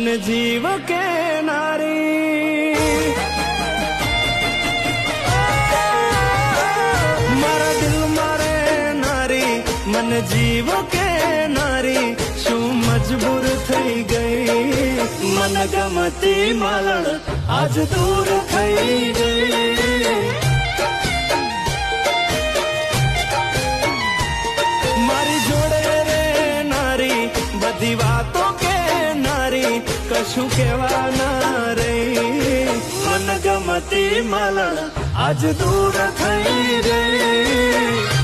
મન જીવ કે નારી, મારા દિલ મારે નારી, મન જીવ કે નારી, શું મજબૂર થઈ ગઈ, મન ગમતી માલણ આજ દૂર થઈ ગઈ। મારી જોડે રે નારી બધી વાતો કે નારી, કશું કહેવા ના રહી, મન ગમતી માલણ આજ દૂર થઈ ગઈ।